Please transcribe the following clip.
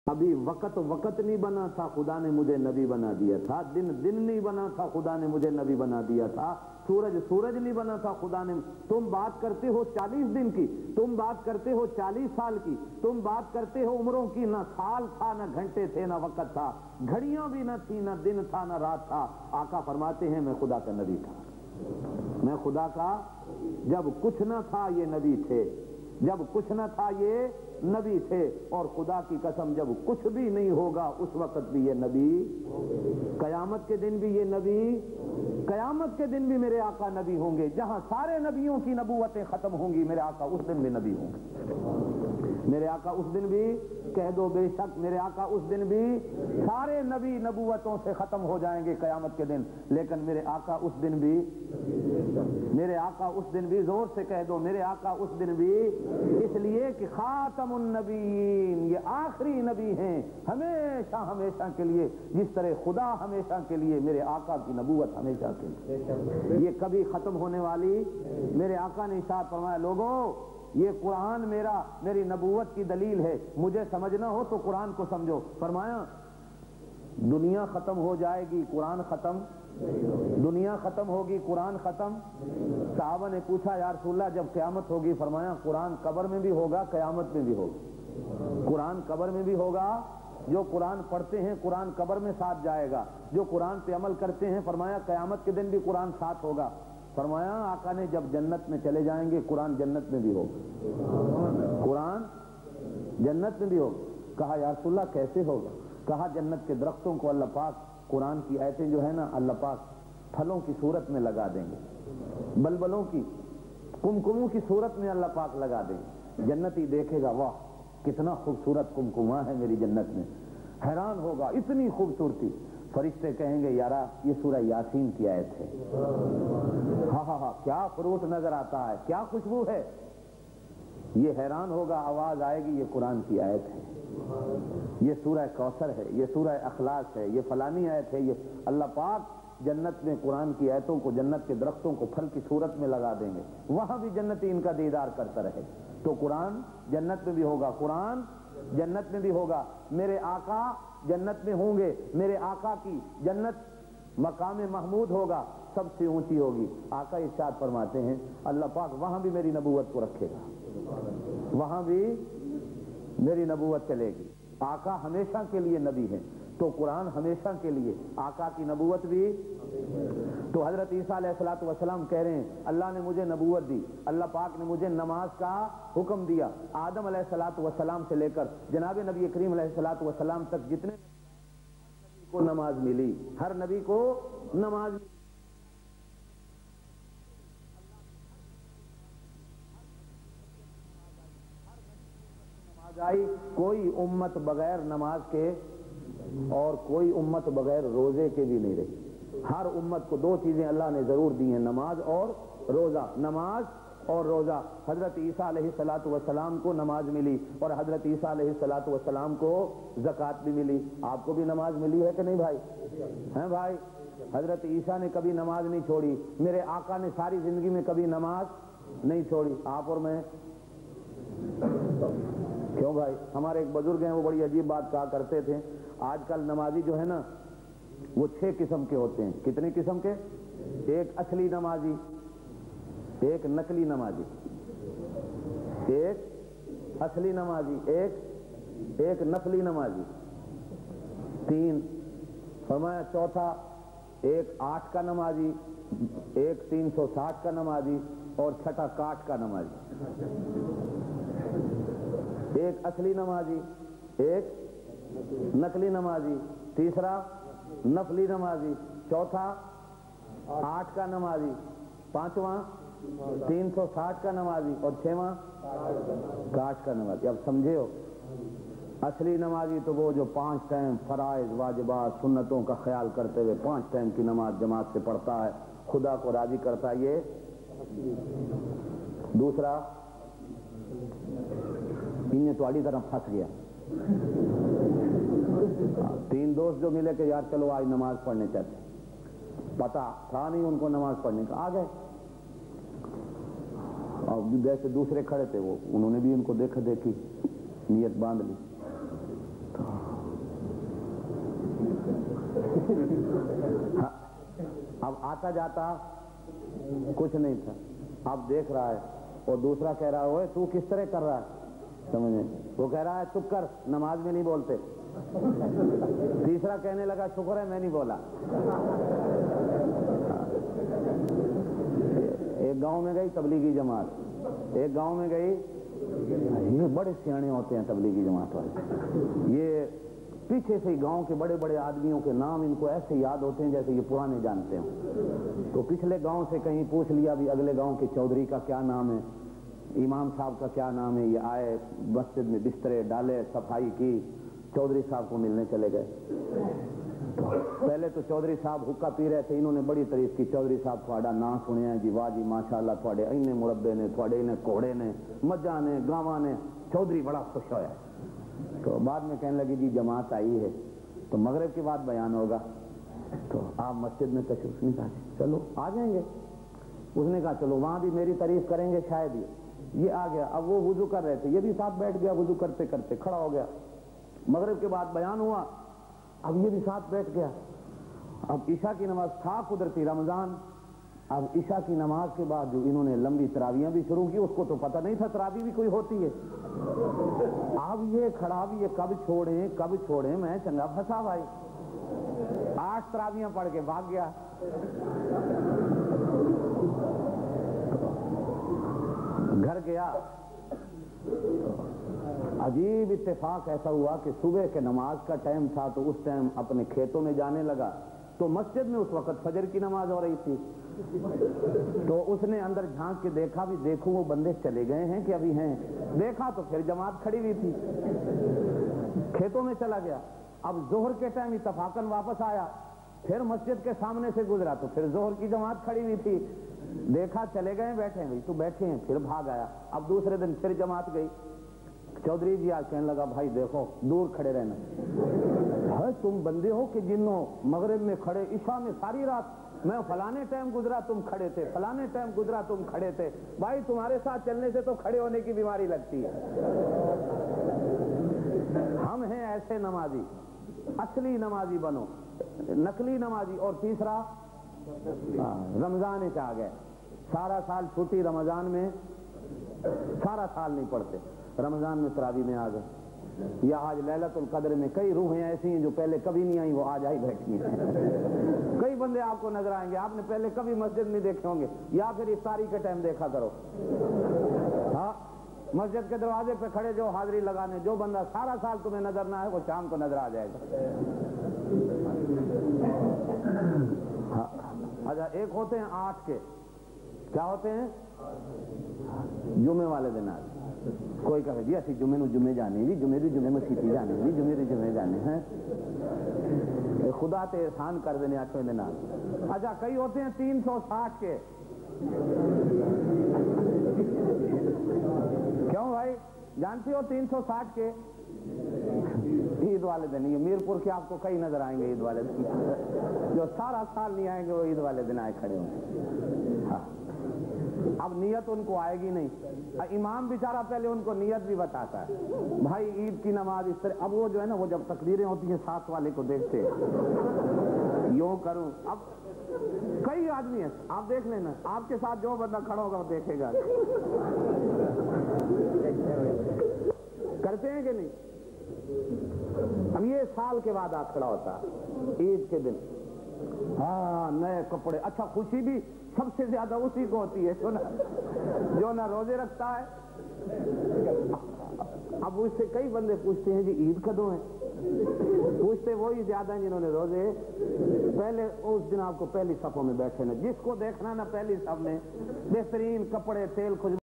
ابھی وقت نہیں بنا تھا، خدا نے مجھے نبی بنا دیا تھا. دن نہیں بنا تھا، خدا نے مجھے نبی بنا دیا تھا. سورج نہیں بنا تھا، خدا نے. تم بات کرتے ہو 40 دن کی، تم بات کرتے ہو 40 سال کی، تم بات کرتے ہو عمروں کی. نہ سال تھا، نہ گھنٹے تھے، نہ وقت تھا، گھڑیاں بھی نہ تھی، نہ دن تھا، نہ رات تھا. آقا فرماتے ہیں میں خدا کا نبی تھا. میں خدا کا، جب کچھ نہ تھا یہ نبی تھے، جب کچھ نہ تھا یہ نبی تھے. اور خدا کی قسم جب کچھ بھی نہیں ہوگا اس وقت بھی یہ نبی، قیامت کے دن بھی یہ نبی، قیامت کے دن بھی میرے آقا نبی ہوں گے. جہاں سارے نبیوں کی نبوتیں ختم ہوں گی میرے آقا اس دن بھی نبی ہوں گے. میرے آقا اس دن بھی، کہہ دو بے شک میرے آقا اس دن بھی سارے نبی نبوتوں سے ختم ہو جائیں گے قیامت کے دن، لیکن میرے آقا اس دن بھی، میرے آقا اس دن بھی، زور سے کہہ دو میرے آقا اس دن بھی. اس لیے کہ خاتم النبیین، یہ آخری نبی ہیں ہمیشہ ہمیشہ کے لیے. جس طرح خدا ہمیشہ کے لیے، میرے آقا کی نبوت ہمیشہ کے لیے، یہ کبھی ختم ہونے والی. میرے آقا نے ارشاد فرمایا لوگوں یہ قرآن میری نبوت کی دلیل ہے، مجھے سمجھنا ہو تو قرآن کو سمجھو. فرمایا دنیا ختم ہو جائے گی قرآن ختم، دنیا ختم ہوگی قرآن ختم. صحابہ نے پوچھا یا رسول اللہ جب قیامت ہوگی؟ فرمایا قرآن قبر میں بھی ہوگا، قیامت میں بھی ہوگا. قرآن قبر میں بھی ہوگا، جو قرآن پڑھتے ہیں قرآن قبر میں ساتھ جائے گا، جو قرآن پہ عمل کرتے ہیں فرمایا قیامت کے دن بھی قرآن ساتھ ہوگا. فرمایا آقا نے جب جنت میں چلے جائیں گے قرآن جنت میں بھی ہوگا، قرآن جنت میں بھی ہوگا. کہا یا رسول اللہ کیسے ہوگا؟ کہا جنت کے درختوں کو اللہ پاک قرآن کی آیتیں جو ہے نا اللہ پاک پھلوں کی صورت میں لگا دیں گے، بلبلوں کی، کمکموں کی صورت میں اللہ پاک لگا دیں گے. جنتی دیکھے گا واہ کتنا خوبصورت کمکمہ ہے میری جنت میں، حیران ہوگا اتنی خوبصورتی. فرشتے کہیں گے یارا یہ سورہ یاسین کی آیت ہے. ہاں ہاں ہاں کیا فروٹ نظر آتا ہے، کیا خوشبو ہے. یہ حیران ہوگا، آواز آئے گی یہ قرآن کی آیت ہے، یہ سورہ کوثر ہے، یہ سورہ اخلاص ہے، یہ فلانی آیت ہے. یہ اللہ پاک جنت میں قرآن کی آیتوں کو، جنت کے درختوں کو پھل کی صورت میں لگا دیں گے، وہاں بھی جنتی ان کا دیدار کرتا رہے. تو قرآن جنت میں بھی ہوگا، قرآن جنت میں بھی ہوگا. میرے آقا جنت میں ہوں گے، میرے آقا کی جنت مقام محمود ہوگا، سب سے اونچی ہوگی. آقا ارشاد فرماتے ہیں اللہ پاک وہاں بھی میری نبوت کو رکھے گا، وہاں بھی میری نبوت چلے گی. آقا ہمیشہ کے لیے نبی ہیں تو قرآن ہمیشہ کے لیے، آقا کی نبوت بھی. تو حضرت عیسیٰ علیہ الصلوۃ والسلام کہہ رہے ہیں اللہ نے مجھے نبوت دی، اللہ پاک نے مجھے نماز کا حکم دیا. آدم علیہ الصلوۃ والسلام سے لے کر جناب نبی کریم علیہ الصلوۃ والسلام تک جتنے نبی کو نماز ملی، ہر نبی کو نماز ملی. کوئی امت بغیر نماز کے اور کوئی امت بغیر روزے کے بھی نہیں رہی. ہر امت کو دو چیزیں اللہ نے ضرور دی ہیں، نماز اور روزہ، نماز اور روزہ. حضرت عیسیٰ علیہ الصلوۃ والسلام کو نماز ملی اور حضرت عیسیٰ علیہ الصلوۃ والسلام کو زکوٰۃ بھی ملی. آپ کو بھی نماز ملی ہے کہ نہیں بھائی؟ ہیں بھائی؟ حضرت عیسیٰ نے کبھی نماز نہیں چھوڑی، میرے آقا نے ساری زندگی میں کبھی نماز نہیں چھوڑی. آپ اور میں کیوں بھائی؟ ہمارے ایک بزرگ ہیں وہ بڑی عجیب بات کہا کرتے تھے، آج کل نمازی جو ہے نا وہ 6 قسم کے ہوتے ہیں. کتنے قسم کے؟ ایک اصلی نمازی، ایک نقلی نمازی، ایک اصلی نمازی، ایک نقلی نمازی، 3. فرمایا چوتھا ایک 8 کا نمازی، ایک 360 کا نمازی اور چھٹا 60 کا نمازی. ایک اصلی نمازی، ایک نقلی نمازی، تیسرا نفلی نمازی، چوتھا 8 کا نمازی، پانچواں 360 کا نمازی اور 6واں 60 کا نمازی. اب سمجھے ہو؟ اصلی نمازی تو وہ جو 5 ٹائم فرائض واجبات سنتوں کا خیال کرتے ہوئے 5 ٹائم کی نماز جماعت سے پڑھتا ہے، خدا کو راضی کرتا ہے. یہ دوسرا انہیں تواڑی طرح پھنس گیا. 3 دوست جو ملے کہ یار چلو آج نماز پڑھنے چلتے، پتا تھا نہیں ان کو نماز پڑھنے کا، آ گئے. اور جیسے دوسرے کھڑے تھے وہ انہوں نے بھی ان کو دیکھا دیکھی نیت باندھ لی. اب آتا جاتا کچھ نہیں تھا، اب دیکھ رہا ہے، اور دوسرا کہہ رہا ہے تو کس طرح کر رہا ہے، سمجھے؟ وہ کہہ رہا ہے چپ کر، نماز میں نہیں بولتے۔ تیسرا کہنے لگا شکر ہے میں نہیں بولا۔ ایک گاؤں میں گئی تبلیغی جماعت، ایک گاؤں میں گئی، یہ بڑے سیانے ہوتے ہیں تبلیغی جماعت والے، یہ پیچھے سے گاؤں کے بڑے بڑے آدمیوں کے نام ان کو ایسے یاد ہوتے ہیں جیسے یہ پرانے جانتے ہیں۔ تو پچھلے گاؤں سے کہیں پوچھ لیا بھی اگلے گاؤں کے چودھری کا کیا نام ہے، امام صاحب کا کیا نام ہے، یہ آئے مسجد میں بسترے ڈالے، صفائی کی، چودھری صاحب کو ملنے چلے گئے۔ پہلے تو چودھری صاحب حکا پی رہے تھے، انہوں نے بڑی تعریف کی، چودھری صاحب تھوڑا نام سنے ہیں جی، واہ جی ماشاءاللہ، تھوڑے اینے مربے نے، تھوڑے اینے کوڑے نے، مجھا نے، گاواں نے۔ چودھری بڑا خوش ہویا، تو بعد میں کہنے لگی جی جماعت آئی ہے تو مغرب کے بعد بیان ہوگا، تو آپ مسجد میں تشریف نہیں لاتے، چلو آ جائیں گے۔ اس نے کہا چلو وہاں بھی میری تعریف کریں گے شاید یہ آ گیا۔ اب وہ وضو کر رہے تھے، یہ بھی ساتھ بیٹھ گیا، وضو کرتے کرتے کھڑا ہو گیا۔ مغرب کے بعد بیان ہوا، اب یہ بھی ساتھ بیٹھ گیا۔ اب عشاء کی نماز تھا قدرتی رمضان، اب عشاء کی نماز کے بعد جو انہوں نے لمبی تراویحیں بھی شروع کی، اس کو تو پتہ نہیں تھا تراویح بھی کوئی ہوتی ہے۔ اب یہ کھڑا بھی، یہ کب چھوڑیں، میں چنگا پھنسا بھائی، 8 تراویحیں پڑھ کے بھاگ گیا۔ گھر گیا، عجیب اتفاق ایسا ہوا کہ صبح کے نماز کا ٹائم تھا، تو اس ٹائم اپنے کھیتوں میں جانے لگا، تو مسجد میں اس وقت فجر کی نماز ہو رہی تھی۔ تو اس نے اندر جھانک کے دیکھا بھی، دیکھو وہ بندے چلے گئے ہیں کہ ابھی ہیں، دیکھا تو پھر جماعت کھڑی ہوئی تھی، کھیتوں میں چلا گیا۔ اب ظہر کے ٹائم اتفاقاً واپس آیا، پھر مسجد کے سامنے سے گزرا تو پھر ظہر کی جماعت کھڑی ہوئی تھی، دیکھا چلے گئے، بیٹھے ہیں، تو بیٹھے ہیں، پھر بھاگ آیا۔ اب دوسرے دن پھر جماعت گئی، چودھری جی آج کہنے لگا بھائی دیکھو دور کھڑے رہنا، تم بندے ہو کہ جنوں مغرب میں کھڑے، عشاء میں ساری رات، میں فلانے ٹائم گزرا تم کھڑے تھے، فلانے ٹائم گزرا تم کھڑے تھے، بھائی تمہارے ساتھ چلنے سے تو کھڑے ہونے کی بیماری لگتی ہے۔ ہم ہیں ایسے نمازی، اصلی نمازی بنو، نقلی نمازی۔ اور تیسرا رمضان آ گئے، سارا سال چھوٹی، رمضان میں سارا سال نہیں پڑھتے، رمضان میں تراویح میں آ گئے۔ یا آج لیلۃ القدر میں کئی روحیں ایسی ہیں جو پہلے کبھی نہیں آئیں، وہ آج آئی بیٹھی ہیں۔ کئی بندے آپ کو نظر آئیں گے، آپ نے پہلے کبھی مسجد نہیں دیکھے ہوں گے، یا پھر افطاری کے ٹائم دیکھا کرو۔ ہاں، مسجد کے دروازے پہ کھڑے جو حاضری لگانے، جو بندہ سارا سال تمہیں نظر نہ آئے وہ شام کو نظر آ جائے گا۔ ہاں اچھا، ایک ہوتے ہیں 8 کے، کیا ہوتے ہیں؟ جمعے والے دن آتے، کوئی کہے جی اسی جمعے نو جمعے جانے جی، جمعے مسیتی جانے جی، جمعے جانے ہیں، خدا تے احسان کر دینے 8ویں دن آتے۔ اچھا، کئی ہوتے ہیں 360 کے، کیوں بھائی جانتی ہو 360 کے؟ عید والے دن، یہ میرپور کے آپ کو کئی نظر آئیں گے عید والے دن، جو سارا سال نہیں آئیں گے وہ عید والے دن آئے کھڑے ہوں گے۔ ہاں، اب نیت ان کو آئے گی نہیں، امام بیچارہ پہلے ان کو نیت بھی بتاتا ہے، بھائی عید کی نماز اس طرح۔ اب وہ جو ہے نا، وہ جب تقریریں ہوتی ہیں ساتھ والے کو دیکھتے یوں کروں۔ اب کئی آدمی ہیں، آپ دیکھ لینا، آپ کے ساتھ جو بندہ کھڑا ہوگا وہ دیکھے گا، کرتے ہیں کہ نہیں؟ اب یہ سال کے بعد آپ کھڑا ہوتا ہے عید کے دن، ہاں نئے کپڑے، اچھا خوشی بھی سب سے زیادہ اسی کو ہوتی ہے جو نہ روزے رکھتا ہے۔ اب اس سے کئی بندے پوچھتے ہیں جی عید کدوں ہے، پوچھتے وہی زیادہ ہیں جنہوں نے روزے پہلے اس دن آپ کو پہلی صفوں میں بیٹھے نا، جس کو دیکھنا نا پہلی صف میں، بہترین کپڑے، تیل، خوشبو